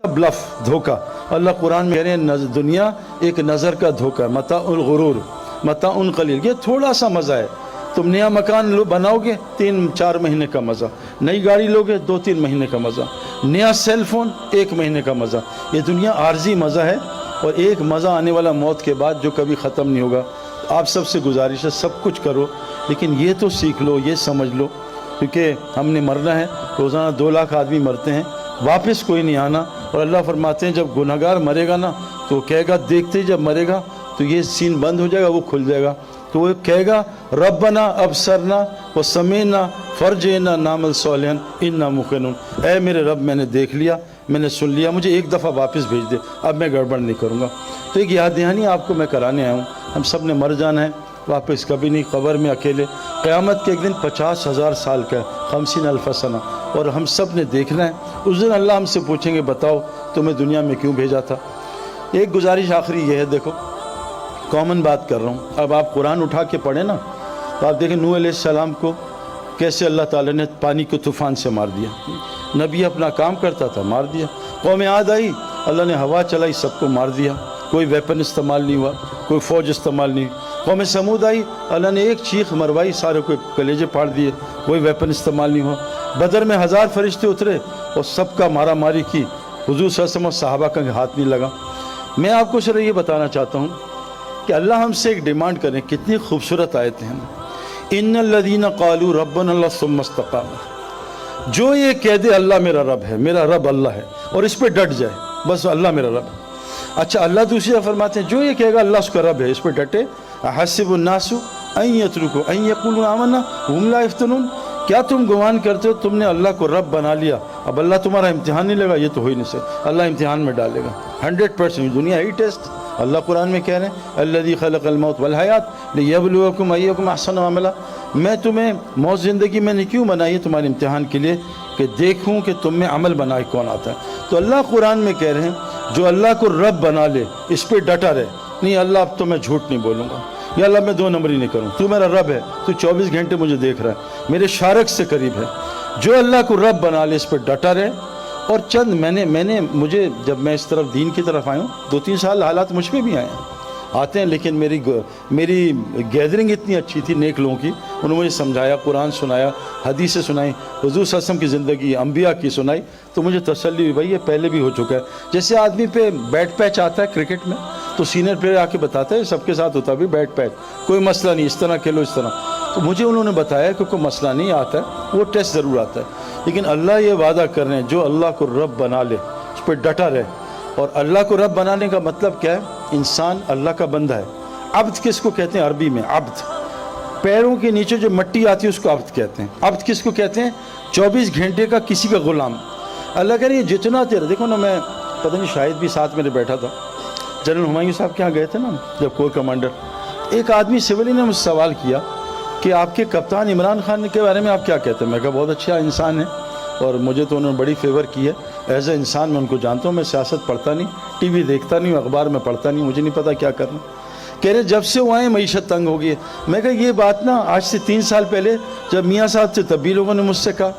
Bulb دھوکا. اللہ قرآن میں کہہ رہے ہیں دنیا ایک نظر کا دھوکا ہے، متاع الغرور، متاع قلیل. یہ تھوڑا سا مزہ ہے. تم نیا مکان بناؤ گے 3-4 مہینے کا مزہ، نئی گاڑی لو گے 2-3 مہینے کا مزہ، نیا سیل فون 1 مہینے کا مزہ. یہ دنیا عارضی مزہ ہے، اور ایک مزہ آنے والا موت کے بعد جو کبھی ختم نہیں ہوگا. آپ سب سے گزارش ہے سب کچھ کرو، لیکن یہ تو سیکھ لو، یہ سمجھ لو، کیونکہ ہم نے مرنا ہے. روزانہ 2 لاکھ آدمی مرتے ہیں، واپس کوئی نہیں آنا. اور اللہ فرماتے ہیں جب گنہگار مرے گا نا تو کہے گا، دیکھتے ہی جب مرے گا تو یہ سین بند ہو جائے گا، وہ کھل جائے گا. تو وہ کہے گا ربنا ابصرنا وسمعنا فرجعنا نعمل صالحا انا موقنون. اے میرے رب، میں نے دیکھ لیا، میں نے سن لیا، مجھے ایک دفعہ واپس بھیج دے، اب میں گڑبڑ نہیں کروں گا. تو ایک یاد دہانی آپ کو میں کرانے آیا ہوں. ہم سب نے مر جانا ہے، واپس کبھی نہیں، قبر میں اکیلے. قیامت کے ایک دن 50,000 سال کا ہے، 50,000 سنہ، اور ہم سب نے دیکھنا ہے. اس دن اللہ ہم سے پوچھیں گے بتاؤ تمہیں دنیا میں کیوں بھیجا تھا. ایک گزارش آخری یہ ہے، دیکھو کامن بات کر رہا ہوں. اب آپ قرآن اٹھا کے پڑھیں نا تو آپ دیکھیں نوح علیہ السلام کو کیسے اللہ تعالیٰ نے پانی کو طوفان سے مار دیا. نبی اپنا کام کرتا تھا، مار دیا. قوم عاد آئی، اللہ نے ہوا چلائی، سب کو مار دیا. کوئی ویپن استعمال نہیں ہوا، کوئی فوج استعمال نہیں. قوم سمود آئی، اللہ نے ایک چیخ مروائی، سارے کو کلیجے پھاڑ دیے، کوئی ویپن استعمال نہیں ہوا. بدر میں 1000 فرشتے اترے اور سب کا مارا ماری کی، حضور صلی اللہ علیہ وسلم اور صحابہ کا ہاتھ نہیں لگا. میں آپ کو صرف یہ بتانا چاہتا ہوں کہ اللہ ہم سے ایک ڈیمانڈ کریں. کتنی خوبصورت آیتیں ہیں. ان الذین قالوا ربنا اللہ ثم استقاموا. جو یہ کہہ دے اللہ میرا رب ہے، میرا رب اللہ ہے، اور اس پہ ڈٹ جائے، بس اللہ میرا رب ہے. اچھا اللہ دوسری جگہ فرماتے ہیں جو یہ کہے گا اللہ اس کا رب ہے، اس پہ ڈٹے. احسب الناس ان یترکوا ان یقولوا آمنا وهم لا یفتنون. کیا تم گمان کرتے ہو تم نے اللہ کو رب بنا لیا، اب اللہ تمہارا امتحان نہیں لگا؟ یہ تو ہو ہی نہیں سکتا. اللہ امتحان میں ڈالے گا 100%. دنیا ہی ٹیسٹ. اللہ قرآن میں کہہ رہے ہیں الذی خلق الموت والحیات لیبلوکم ایکم احسن عملا. میں تمہیں موت زندگی میں نے کیوں بنائی ہے؟ تمہارے امتحان کے لیے، کہ دیکھوں کہ تم میں عمل بنائے کون آتا ہے. تو اللہ قرآن میں کہہ رہے ہیں جو اللہ کو رب بنا لے اس پہ ڈٹا رہے. نہیں اللہ اب تو میں جھوٹ نہیں بولوں گا، یا اللہ میں 2 نمبری نہیں کروں، تو میرا رب ہے، تو 24 گھنٹے مجھے دیکھ رہا ہے، میرے شارک سے قریب ہے. جو اللہ کو رب بنا لے اس پہ ڈٹا رہے. اور چند مجھے جب میں اس طرف دین کی طرف آیا ہوں 2-3 سال حالات مجھ پہ بھی آتے ہیں، لیکن میری گیدرنگ اتنی اچھی تھی نیک لوگوں کی. انہوں نے مجھے سمجھایا، قرآن سنایا، حدیثیں سنائی، حضور صلی اللہ علیہ وسلم کی زندگی، انبیاء کی سنائی، تو مجھے تسلی ہوئی بھائی یہ پہلے بھی ہو چکا ہے. جیسے آدمی پہ بیٹ پیچ آتا ہے کرکٹ میں تو سینئر پلیئر آ کے بتاتا ہے سب کے ساتھ ہوتا بھی بیٹ پیچ، کوئی مسئلہ نہیں، اس طرح کھیلو اس طرح. تو مجھے انہوں نے بتایا کہ کوئی مسئلہ نہیں آتا ہے، وہ ٹیسٹ ضرور آتا ہے. لیکن اللہ یہ وعدہ کر رہے ہیں جو اللہ کو رب بنا لے اس پہ ڈٹا رہے. اور اللہ کو رب بنانے کا مطلب کیا ہے؟ انسان اللہ کا بندہ ہے. عبد کس کو کہتے ہیں عربی میں؟ عبد، پیروں کے نیچے جو مٹی آتی ہے اس کو عبد کہتے ہیں. عبد کس کو کہتے ہیں؟ 24 گھنٹے کا کسی کا غلام. اللہ کہہ رہی ہے جتنا تیرا، دیکھو نا، میں پتہ نہیں شاید بھی ساتھ میرے بیٹھا تھا، جنرل ہمایوں صاحب کے یہاں گئے تھے نا جب کور کمانڈر. ایک آدمی سولی نے مجھ سے سوال کیا کہ آپ کے کپتان عمران خان کے بارے میں آپ کیا کہتے ہیں؟ میں کہا بہت اچھا انسان ہے، اور مجھے تو انہوں نے بڑی فیور کی ہے. ایز اے انسان میں ان کو جانتا ہوں. میں سیاست پڑھتا نہیں، ٹی وی دیکھتا نہیں، اخبار میں پڑھتا نہیں، مجھے نہیں پتا کیا کرنا. کہہ رہے جب سے وہ آئے معیشت تنگ ہو گئی ہے. میں کہا یہ بات نا آج سے 3 سال پہلے جب میاں صاحب تھے تب بھی لوگوں نے مجھ سے کہا،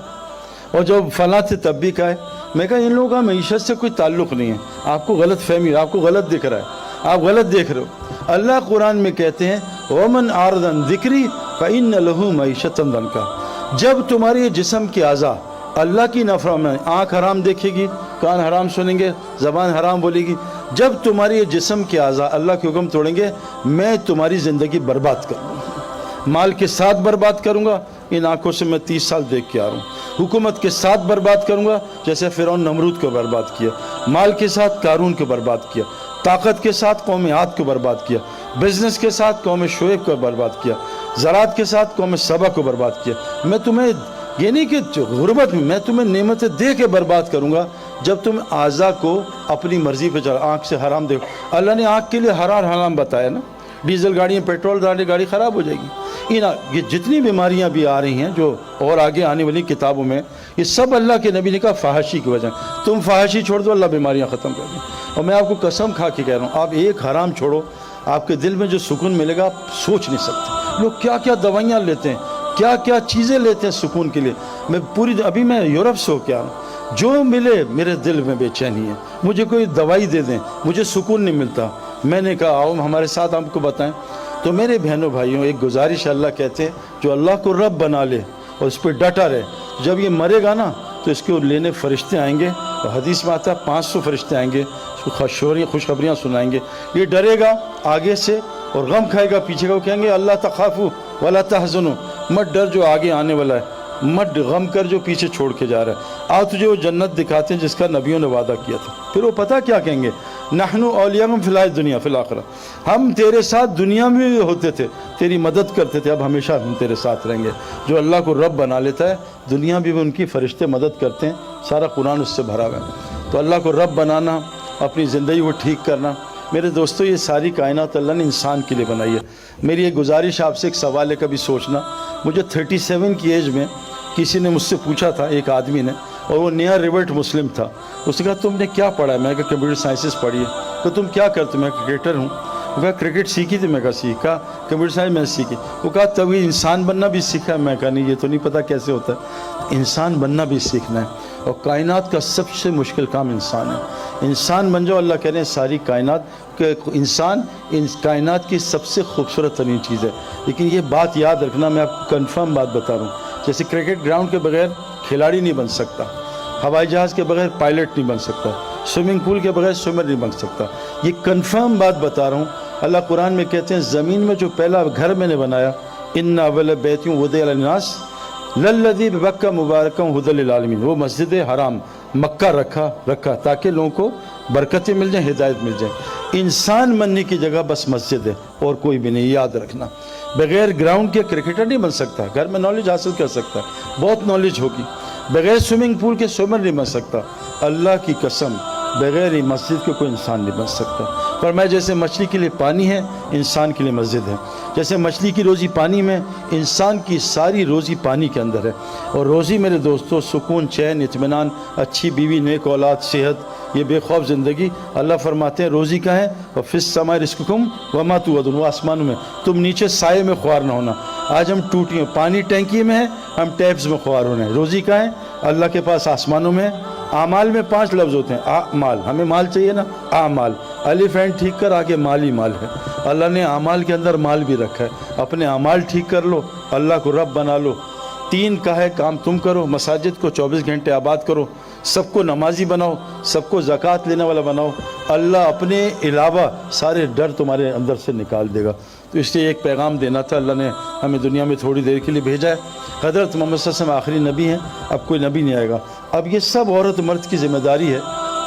اور جب فلاں تھے تب بھی کہا ہے. میں کہا ان لوگوں کا معیشت سے کوئی تعلق نہیں ہے، آپ کو غلط فہمی، آپ کو غلط دکھ رہا ہے، آپ غلط دیکھ رہے ہو. اللہ قرآن میں کہتے ہیں وَمَنْ أَعْرَضَ عَنْ ذِكْرِي فَإِنَّ لَهُ مَعِيشَةً ضَنْكًا. جب تمہاری جسم کے اعضاء اللہ کی نافرمانی، آنکھ حرام دیکھے گی، کان حرام سنیں گے، زبان حرام بولے گی، جب تمہاری یہ جسم کے اعضاء اللہ کے حکم توڑیں گے میں تمہاری زندگی برباد کروں گا. مال کے ساتھ برباد کروں گا، ان آنکھوں سے میں 30 سال دیکھ کے آ رہا ہوں. حکومت کے ساتھ برباد کروں گا جیسے فرعون نمرود کو برباد کیا، مال کے ساتھ قارون کو برباد کیا، طاقت کے ساتھ قوم عاد کو برباد کیا، بزنس کے ساتھ قوم شعیب کو برباد کیا، زراعت کے ساتھ قوم سبا کو برباد کیا. میں تمہیں یہ نہیں کہ غربت میں تمہیں نعمتیں دے کے برباد کروں گا جب تم اعضاء کو اپنی مرضی پہ چلا. آنکھ سے حرام دیکھو، اللہ نے آنکھ کے لیے حرام بتایا نا. ڈیزل گاڑیاں، پیٹرول گاڑی خراب ہو جائے گی. یہ جتنی بیماریاں بھی آ رہی ہیں جو اور آگے آنے والی کتابوں میں، یہ سب اللہ کے نبی نے کہا فحاشی کی وجہ. تم فحاشی چھوڑ دو اللہ بیماریاں ختم کر دیں. اور میں آپ کو قسم کھا کے کہہ رہا ہوں، آپ ایک حرام چھوڑو، آپ کے دل میں جو سکون ملے گا آپ سوچ نہیں سکتے. لوگ کیا کیا دوائیاں لیتے ہیں، کیا کیا چیزیں لیتے ہیں سکون کے لیے. ابھی میں یورپ سے ہو کے آ رہا ہوں. جو ملے میرے دل میں بے چینی ہے، مجھے کوئی دوائی دے دیں، مجھے سکون نہیں ملتا۔ میں نے کہا آؤ ہمارے ساتھ آپ کو بتائیں۔ تو میرے بہنوں بھائیوں، ایک گزارش اللہ کہتے ہیں جو اللہ کو رب بنا لے اور اس پہ ڈٹا رہے، جب یہ مرے گا نا تو اس کو لینے فرشتے آئیں گے، اور حدیث میں آتا ہے 500 فرشتے آئیں گے، اس کو خوشخبریاں سنائیں گے۔ یہ ڈرے گا آگے سے اور غم کھائے گا پیچھے کا، وہ کہیں گے اللہ تخافوا ولا تحزنوا، مت ڈر جو آگے آنے والا ہے، مت غم کر جو پیچھے چھوڑ کے جا رہا ہے، آؤ تجھے وہ جنت دکھاتے ہیں جس کا نبیوں نے وعدہ کیا تھا۔ پھر وہ پتہ کیا کہیں گے، نحن اولیاءکم فی الحیاۃ الدنیا فی الآخرہ، ہم تیرے ساتھ دنیا میں بھی ہوتے تھے، تیری مدد کرتے تھے، اب ہمیشہ ہم تیرے ساتھ رہیں گے۔ جو اللہ کو رب بنا لیتا ہے، دنیا بھی ان کی فرشتے مدد کرتے ہیں، سارا قرآن اس سے بھرا ہوا ہے۔ تو اللہ کو رب بنانا، اپنی زندگی کو ٹھیک کرنا، میرے دوستو یہ ساری کائنات اللہ نے انسان کے لیے بنائی ہے۔ میری ایک گزارش آپ سے، ایک سوال ہے کبھی سوچنا، مجھے 37 کی ایج میں کسی نے مجھ سے پوچھا تھا، ایک آدمی نے، اور وہ نیا ریورٹ مسلم تھا، اس نے کہا تم نے کیا پڑھا ہے؟ میں نے کہا کمپیوٹر سائنسز پڑھی ہے۔ تو تم کیا کرتے؟ میں کرکٹر ہوں۔ وہ کہا کرکٹ سیکھی تھی؟ میں کہا سیکھا۔ کمپیوٹر سائنس میں سیکھی۔ وہ کہا تب یہ انسان بننا بھی سیکھا؟ میں کہا نہیں، یہ تو نہیں پتہ کیسے ہوتا ہے۔ انسان بننا بھی سیکھنا ہے، اور کائنات کا سب سے مشکل کام انسان ہے۔ انسان بن جاؤ، اللہ کہہ رہے ہیں ساری کائنات کہ انسان اس کائنات کی سب سے خوبصورت ترین چیز ہے۔ لیکن یہ بات یاد رکھنا، میں آپ کو کنفرم بات بتا رہا ہوں، جیسے کرکٹ گراؤنڈ کے بغیر کھلاڑی نہیں بن سکتا، ہوائی جہاز کے بغیر پائلٹ نہیں بن سکتا، سوئمنگ پول کے بغیر سوئمر نہیں بن سکتا۔ یہ کنفرم بات بتا رہا ہوں۔ اللہ قرآن میں کہتے ہیں زمین میں جو پہلا گھر میں نے بنایا، ان اول بیت وضع للناس للذی ببکہ مبارکا ھدی للعالمین، وہ مسجد حرام مکہ رکھا تاکہ لوگوں کو برکتیں مل جائیں، ہدایت مل جائیں۔ انسان بننے کی جگہ بس مسجد ہے اور کوئی بھی نہیں، یاد رکھنا۔ بغیر گراؤنڈ کے کرکٹر نہیں بن سکتا، گھر میں نالج حاصل کر سکتا، بہت نالج ہوگی۔ بغیر سوئمنگ پول کے سوئمر نہیں بن سکتا۔ اللہ کی قسم، بغیر مسجد کے کوئی انسان نہیں بن سکتا۔ فرمایا جیسے مچھلی کے لیے پانی ہے، انسان کے لیے مسجد ہے۔ جیسے مچھلی کی روزی پانی میں، انسان کی ساری روزی پانی کے اندر ہے۔ اور روزی میرے دوستو، سکون، چین، اطمینان، اچھی بیوی، نیک اولاد، صحت، یہ بے خوف زندگی، اللہ فرماتے ہیں روزی کا ہے۔ اور فی السماء رزقکم وما توعدون، وہ آسمانوں میں، تم نیچے سائے میں خوار نہ ہونا۔ آج ہم ٹوٹیوں، پانی ٹینکی میں ہے، ہم ٹیپس میں خوار ہونے ہیں۔ روزی کا ہے اللہ کے پاس، آسمانوں میں۔ اعمال میں 5 لفظ ہوتے ہیں، اعمال، ہمیں مال چاہیے نا، اعمال، الف اینڈ ٹھیک کر، آگے مال ہی مال ہے۔ اللہ نے اعمال کے اندر مال بھی رکھا ہے۔ اپنے اعمال ٹھیک کر لو، اللہ کو رب بنا لو۔ 3 کا ہے کام تم کرو، مساجد کو 24 گھنٹے آباد کرو، سب کو نمازی بناؤ، سب کو زکوٰۃ لینے والا بناؤ، اللہ اپنے علاوہ سارے ڈر تمہارے اندر سے نکال دے گا۔ تو اس لیے ایک پیغام دینا تھا، اللہ نے ہمیں دنیا میں تھوڑی دیر کے لیے بھیجا ہے۔ حضرت محمد صلی اللہ علیہ وسلم آخری نبی ہیں، اب کوئی نبی نہیں آئے گا۔ اب یہ سب عورت مرد کی ذمہ داری ہے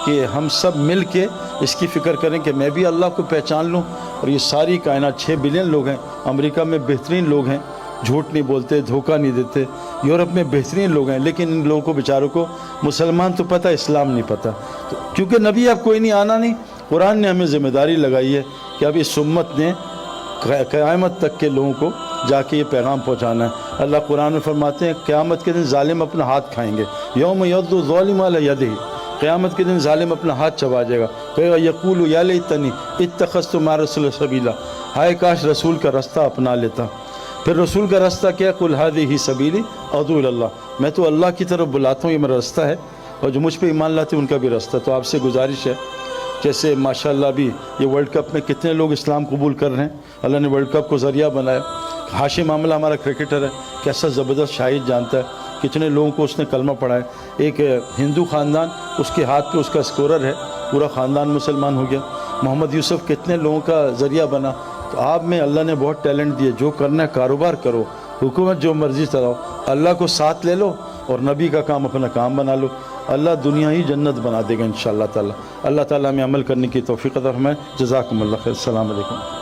کہ ہم سب مل کے اس کی فکر کریں کہ میں بھی اللہ کو پہچان لوں۔ اور یہ ساری کائنات 6 بلین لوگ ہیں، امریکہ میں بہترین لوگ ہیں، جھوٹ نہیں بولتے، دھوکہ نہیں دیتے، یورپ میں بہترین لوگ ہیں، لیکن ان لوگوں کو بیچاروں کو مسلمان تو پتہ، اسلام نہیں پتہ۔ تو کیونکہ نبی اب کوئی نہیں، آنا نہیں، قرآن نے ہمیں ذمہ داری لگائی ہے کہ اب اس امت نے قیامت تک کے لوگوں کو جا کے یہ پیغام پہنچانا ہے۔ اللہ قرآن میں فرماتے ہیں قیامت کے دن ظالم اپنا ہاتھ کھائیں گے، یوم یعض الظالم علی یدہ، قیامت کے دن ظالم اپنا ہاتھ چبا جائے گا، کہے گا یقول یا لیتنی اتخذت مع رسول سبیلا، ہائے کاش رسول کا راستہ اپنا لیتا۔ پھر رسول کا راستہ کیا؟ قل ھذہ سبیلی ادعو الی اللہ، میں تو اللہ کی طرف بلاتا ہوں، یہ میرا راستہ ہے، اور جو مجھ پہ ایمان لاتے ہیں ان کا بھی راستہ۔ تو آپ سے گزارش ہے، جیسے ماشاءاللہ بھی یہ ورلڈ کپ میں کتنے لوگ اسلام قبول کر رہے ہیں، اللہ نے ورلڈ کپ کو ذریعہ بنایا۔ ہاشم معاملہ ہمارا کرکٹر ہے، کیسا زبردست شاہد جانتا ہے، کتنے لوگوں کو اس نے کلمہ پڑھا ہے۔ ایک ہندو خاندان، اس کے ہاتھ پہ اس کا اسکورر ہے، پورا خاندان مسلمان ہو گیا۔ محمد یوسف کتنے لوگوں کا ذریعہ بنا۔ تو آپ میں اللہ نے بہت ٹیلنٹ دیے، جو کرنا ہے کاروبار کرو، حکومت جو مرضی چلاؤ، اللہ کو ساتھ لے لو اور نبی کا کام اپنا کام بنا لو، اللہ دنیا ہی جنت بنا دے گا انشاءاللہ تعالی۔ اللہ تعالیٰ ہمیں عمل کرنے کی توفیق عطا فرمائے۔ جزاکم اللہ خیر، السلام علیکم۔